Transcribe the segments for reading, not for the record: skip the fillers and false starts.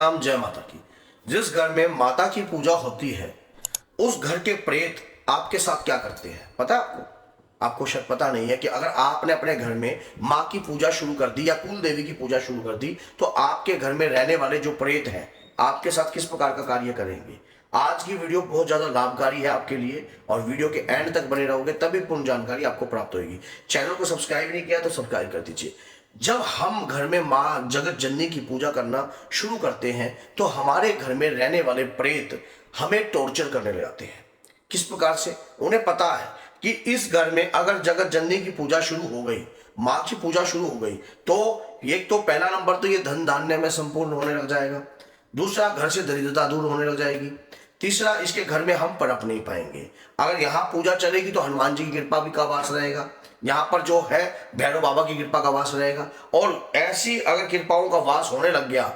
राम जय माता की। जिस घर में माता की पूजा होती है उस घर के प्रेत आपके साथ क्या करते हैं पता है आपको? आपको शायद पता नहीं है कि अगर आपने अपने घर में माँ की पूजा शुरू कर दी या कुल देवी की पूजा शुरू कर दी तो आपके घर में रहने वाले जो प्रेत हैं आपके साथ किस प्रकार का कार्य करेंगे। आज की वीडियो बहुत ज्यादा लाभकारी है आपके लिए और वीडियो के एंड तक बने रहोगे तभी पूर्ण जानकारी आपको प्राप्त होगी। चैनल को सब्सक्राइब नहीं किया तो सब्सक्राइब कर दीजिए। जब हम घर में माँ जगत जननी की पूजा करना शुरू करते हैं तो हमारे घर में रहने वाले प्रेत हमें टॉर्चर करने लग जाते हैं। किस प्रकार से? उन्हें पता है कि इस घर में अगर जगत जननी की पूजा शुरू हो गई, माँ की पूजा शुरू हो गई तो एक तो पहला नंबर तो ये धन धान्य में संपूर्ण होने लग जाएगा, दूसरा घर से दरिद्रता दूर होने लग जाएगी, तीसरा इसके घर में हम पनप नहीं पाएंगे। अगर यहाँ पूजा चलेगी तो हनुमान जी की कृपा भी का वास रहेगा, यहाँ पर जो है भैरव बाबा की कृपा का वास रहेगा और ऐसी अगर कृपाओं का वास होने लग गया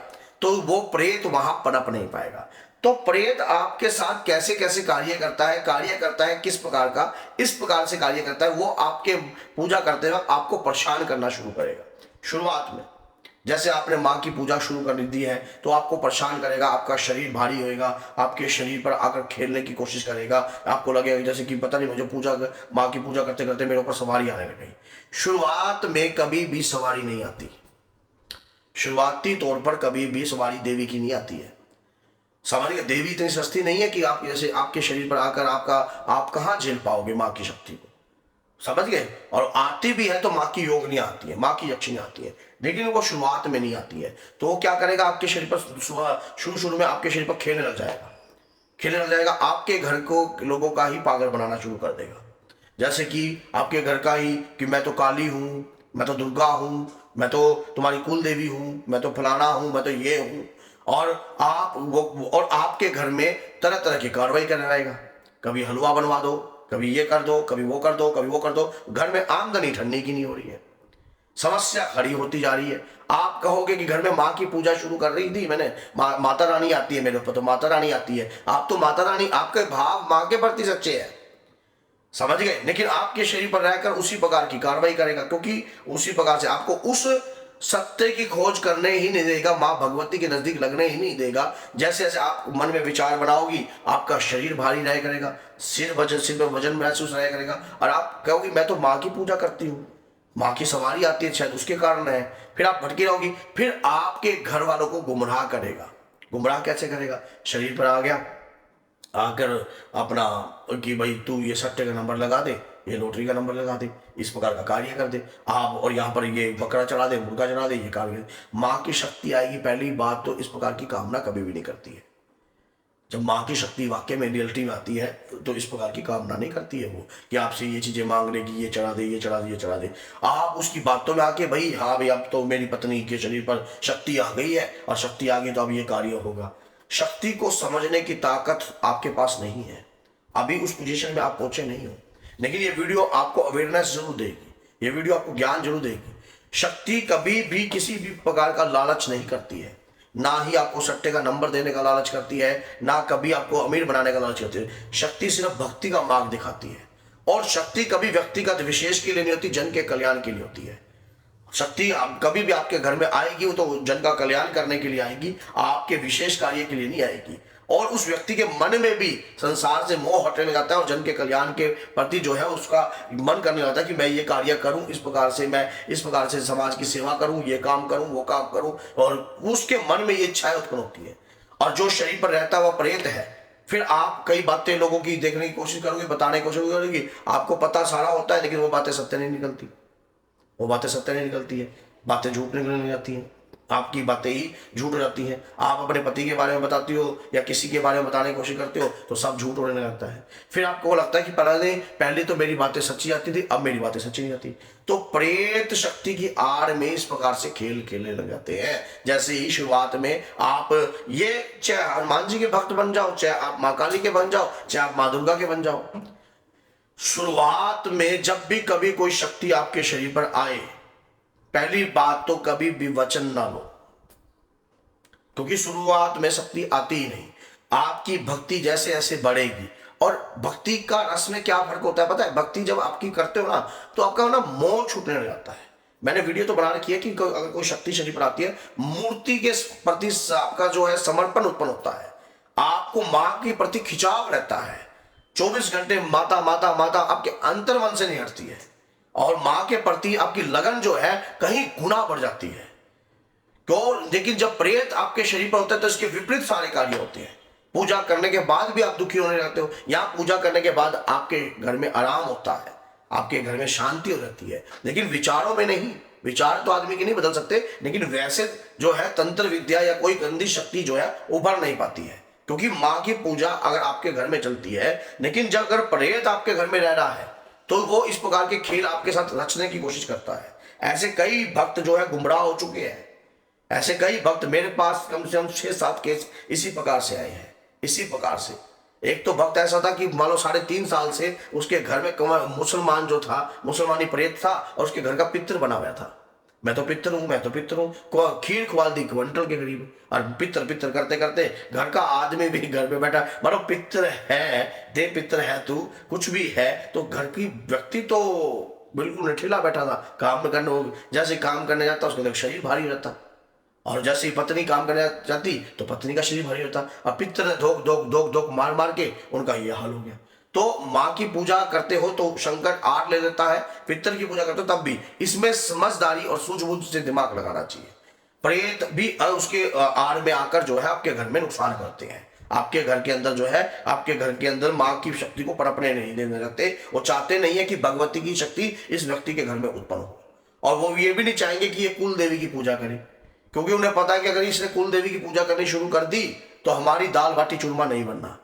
तो वो प्रेत वहां पनप नहीं पाएगा। तो प्रेत आपके साथ कैसे कैसे कार्य करता है किस प्रकार का, इस प्रकार से कार्य करता है वो आपके पूजा करते वक्त आपको परेशान करना शुरू करेगा। शुरुआत में जैसे आपने माँ की पूजा शुरू कर दी है तो आपको परेशान करेगा, आपका शरीर भारी होएगा, आपके शरीर पर आकर खेलने की कोशिश करेगा, आपको लगेगा जैसे कि पता नहीं मुझे माँ की पूजा करते करते मेरे ऊपर सवारी आने लग गई। शुरुआत में कभी भी सवारी नहीं आती, शुरुआती तौर पर कभी भी सवारी देवी की नहीं आती है। समझ गए? देवी इतनी सस्ती नहीं है कि आप जैसे आपके शरीर पर आकर आप कहाँ झेल पाओगे माँ की शक्ति को। समझ गए? और आती भी है तो माँ की योग नहीं आती है, माँ की यक्षिणी आती है, लेकिन वो शुरुआत में नहीं आती है। तो वो क्या करेगा, आपके शरीर पर शुरू शुरू में आपके शरीर पर खेलने लग जाएगा, आपके घर को लोगों का ही पागल बनाना शुरू कर देगा। जैसे कि आपके घर का ही कि मैं तो काली हूँ, मैं तो दुर्गा हूँ, मैं तो तुम्हारी कुल देवी हूँ, मैं तो फलाना हूँ, मैं तो ये हूँ। और और आपके घर में तरह तरह की कार्रवाई करने रहेगा। कभी हलवा बनवा दो, कभी ये कर दो, कभी वो कर दो, कभी वो कर दो। घर में आमदनी ठंडी की नहीं हो रही है, समस्या खड़ी होती जा रही है। आप कहोगे कि घर में माँ की पूजा शुरू कर रही थी मैंने, माता रानी आती है मेरे ऊपर, तो माता रानी आती है। आप तो माता रानी, आपके भाव माँ के प्रति सच्चे हैं, समझ गए? लेकिन आपके शरीर पर रहकर उसी प्रकार की कार्रवाई करेगा, क्योंकि उसी प्रकार से आपको उस सत्य की खोज करने ही नहीं देगा, माँ भगवती के नजदीक लगने ही नहीं देगा। जैसे जैसे आप मन में विचार बनाओगी आपका शरीर भारी रह करेगा, सिर में वजन महसूस रह करेगा और आप कहोगी मैं तो माँ की पूजा करती हूँ, माँ की सवारी आती है, शायद उसके कारण है। फिर आप भटकी रहोगी, फिर आपके घर वालों को गुमराह करेगा। गुमराह कैसे करेगा? शरीर पर आ गया, आकर अपना कि भाई तू ये सट्टे का नंबर लगा दे, ये लॉटरी का नंबर लगा दे, इस प्रकार का कार्य कर दे आप, और यहाँ पर ये बकरा चढ़ा दे, मुर्गा चढ़ा दे, ये कार्य। माँ की शक्ति आएगी, पहली बात तो इस प्रकार की कामना कभी भी नहीं करती है। जब माँ की शक्ति वाकई में रियलिटी में आती है तो इस प्रकार की कामना नहीं करती है वो कि आपसे ये चीजें मांग रही कि ये चढ़ा दे, ये चढ़ा दे, ये चढ़ा दे। आप उसकी बातों में आके भाई हाँ भाई अब तो मेरी पत्नी के शरीर पर शक्ति आ गई है और शक्ति आ गई तो अब ये कार्य होगा। शक्ति को समझने की ताकत आपके पास नहीं है, अभी उस पोजीशन में आप पहुंचे नहीं हो। लेकिन ये वीडियो आपको अवेयरनेस जरूर देगी, ये वीडियो आपको ज्ञान जरूर देगी। शक्ति कभी भी किसी भी प्रकार का लालच नहीं करती है, ना ही आपको सट्टे का नंबर देने का लालच करती है, ना कभी आपको अमीर बनाने का लालच करती है। शक्ति सिर्फ भक्ति का मार्ग दिखाती है और शक्ति कभी व्यक्तिगत विशेष के लिए नहीं होती, जन के कल्याण के लिए होती है। शक्ति कभी भी आपके घर में आएगी वो तो जन का कल्याण करने के लिए आएगी, आपके विशेष कार्य के लिए नहीं आएगी। और उस व्यक्ति के मन में भी संसार से मोह हटने लग जाता है और जन के कल्याण के प्रति जो है उसका मन करने लगता है कि मैं ये कार्य करूं, इस प्रकार से मैं इस प्रकार से समाज की सेवा करूं, ये काम करूं, वो काम करूं, और उसके मन में ये इच्छाएं उत्पन्न होती है। और जो शरीर पर रहता है वह प्रेत है। फिर आप कई बातें लोगों की देखने की कोशिश करोगे, बताने की कोशिश करोगे, आपको पता सारा होता है लेकिन वो बातें सत्य नहीं निकलती, वो बातें सत्य नहीं निकलती है, बातें झूठ निकलने जाती हैं, आपकी बातें ही झूठ हो जाती हैं। आप अपने पति के बारे में बताती हो या किसी के बारे में बताने की कोशिश करते हो तो सब झूठ होने लगता है। फिर आपको लगता है कि पहले तो मेरी बातें सच्ची आती थी, अब मेरी बातें सच्ची नहीं आती। तो प्रेत शक्ति की आड़ में इस प्रकार से खेल खेलने लग जाते हैं। जैसे ही शुरुआत में आप ये चाहे हनुमान जी के भक्त बन जाओ, चाहे आप माँ काली के बन जाओ, चाहे आप माँ दुर्गा के बन जाओ, शुरुआत में जब भी कभी कोई शक्ति आपके शरीर पर आए, पहली बात तो कभी भी वचन ना लो, क्योंकि शुरुआत में शक्ति आती ही नहीं। आपकी भक्ति जैसे जैसे बढ़ेगी, और भक्ति का रस में क्या फर्क होता है पता है? भक्ति जब आपकी करते हो ना तो आपका ना मोह छूटने लग जाता है। मैंने वीडियो तो बना रखी है कि अगर कोई शक्ति शरीर पर आती है, मूर्ति के प्रति आपका जो है समर्पण उत्पन्न होता है, आपको मां के प्रति खिंचाव रहता है, 24 घंटे माता माता माता आपके अंतर्मन से नहीं हटती है, और मां के प्रति आपकी लगन जो है कहीं गुना बढ़ जाती है। क्यों? लेकिन जब प्रेत आपके शरीर पर होता है तो इसके विपरीत सारे कार्य होते हैं। पूजा करने के बाद भी आप दुखी होने लगते हो, या पूजा करने के बाद आपके घर में आराम होता है, आपके घर में शांति हो जाती है, लेकिन विचारों में नहीं। विचार तो आदमी के नहीं बदल सकते, लेकिन वैसे जो है तंत्र विद्या या कोई गंदी शक्ति जो है उभर नहीं पाती है, क्योंकि माँ की पूजा अगर आपके घर में चलती है। लेकिन जब अगर प्रेत आपके घर में रह रहा है तो वो इस प्रकार के खेल आपके साथ रचने की कोशिश करता है। ऐसे कई भक्त जो है गुमराह हो चुके हैं, ऐसे कई भक्त मेरे पास कम से कम 6-7 केस इसी प्रकार से आए हैं। इसी प्रकार से एक तो भक्त ऐसा था कि मान लो 3.5 साल से उसके घर में मुसलमान जो था, मुसलमानी प्रेत था, और उसके घर का पितर बना हुआ था। मैं तो पितर हूँ, मैं तो पितर हूँ, खीर खुआ दी क्विंटल के करीब, और पितर पितर करते करते घर का आदमी भी घर पे बैठा। मानो पितर है, दे पितर है तू, कुछ भी है, तो घर की व्यक्ति तो बिल्कुल निठिला बैठा था। काम करने जैसे काम करने जाता उसका शरीर भारी रहता, और जैसे ही पत्नी काम करने जाती तो पत्नी का शरीर भारी होता। अब पितर ने धोक धोक धोक धोक मार मार के उनका ये हाल हो गया। तो माँ की पूजा करते हो तो संकट आड़ ले लेता है, पितर की पूजा करते हो तब भी इसमें समझदारी और सूझबूझ से दिमाग लगाना चाहिए। प्रेत भी उसके आड़ में आकर जो है आपके घर में नुकसान करते हैं। आपके घर के अंदर जो है, आपके घर के अंदर माँ की शक्ति को पनपने नहीं देने लगते। वो चाहते नहीं है कि भगवती की शक्ति इस व्यक्ति के घर में उत्पन्न हो, और वो ये भी नहीं चाहेंगे कि ये कुल देवी की पूजा करे, क्योंकि उन्हें पता है कि अगर इसने कुल देवी की पूजा करनी शुरू कर दी तो हमारी दाल बाटी चूरमा नहीं बनना,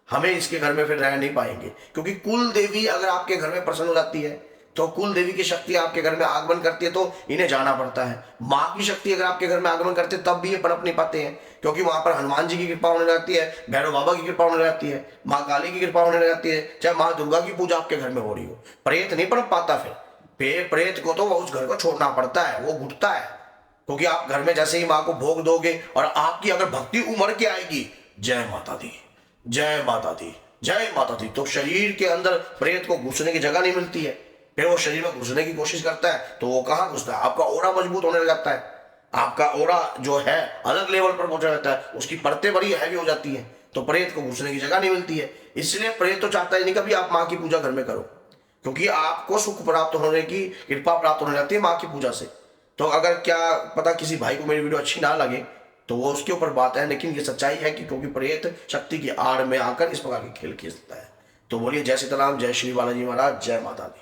हमें इसके घर में फिर रह नहीं पाएंगे। क्योंकि कुल देवी अगर आपके घर में प्रसन्न हो जाती है तो कुल देवी की शक्ति आपके घर में आगमन करती है, तो इन्हें जाना पड़ता है। माँ की शक्ति अगर आपके घर में आगमन करती है तब भी ये पनप नहीं पाते हैं, क्योंकि वहां पर हनुमान जी की कृपा होने लगती है, भैरव बाबा की कृपा होने लगती है, माँ काली की कृपा होने लगती है, चाहे माँ दुर्गा की पूजा आपके घर में हो रही हो। प्रेत नहीं पनप पाता, फिर प्रेत को तो उस घर को छोड़ना पड़ता है, वो घुटता है। क्योंकि आप घर में जैसे ही माँ को भोग दोगे और आपकी अगर भक्ति उमड़ के आएगी, जय माता दी, जय माता दी, जय माता दी, तो शरीर के अंदर प्रेत को घुसने की जगह नहीं मिलती है। फिर वो शरीर में घुसने की कोशिश करता है तो वो कहाँ घुसता है? आपका ओरा मजबूत होने लग जाता है, आपका ओरा जो है अलग लेवल पर पहुंच जाता है, उसकी परतें बड़ी हैवी हो जाती है, तो प्रेत को घुसने की जगह नहीं मिलती है। इसलिए प्रेत तो चाहता ही नहीं कभी आप माँ की पूजा घर में करो, क्योंकि आपको सुख प्राप्त होने की कृपा प्राप्त होने लगती है माँ की पूजा से। तो अगर क्या पता किसी भाई को मेरी वीडियो अच्छी ना लगे तो वो उसके ऊपर बात है, लेकिन ये सच्चाई है कि क्योंकि प्रेत शक्ति की आड़ में आकर इस प्रकार के खेल खेलता है। तो बोलिए जय सीताराम, जय श्री बालाजी महाराज, जय माता दी।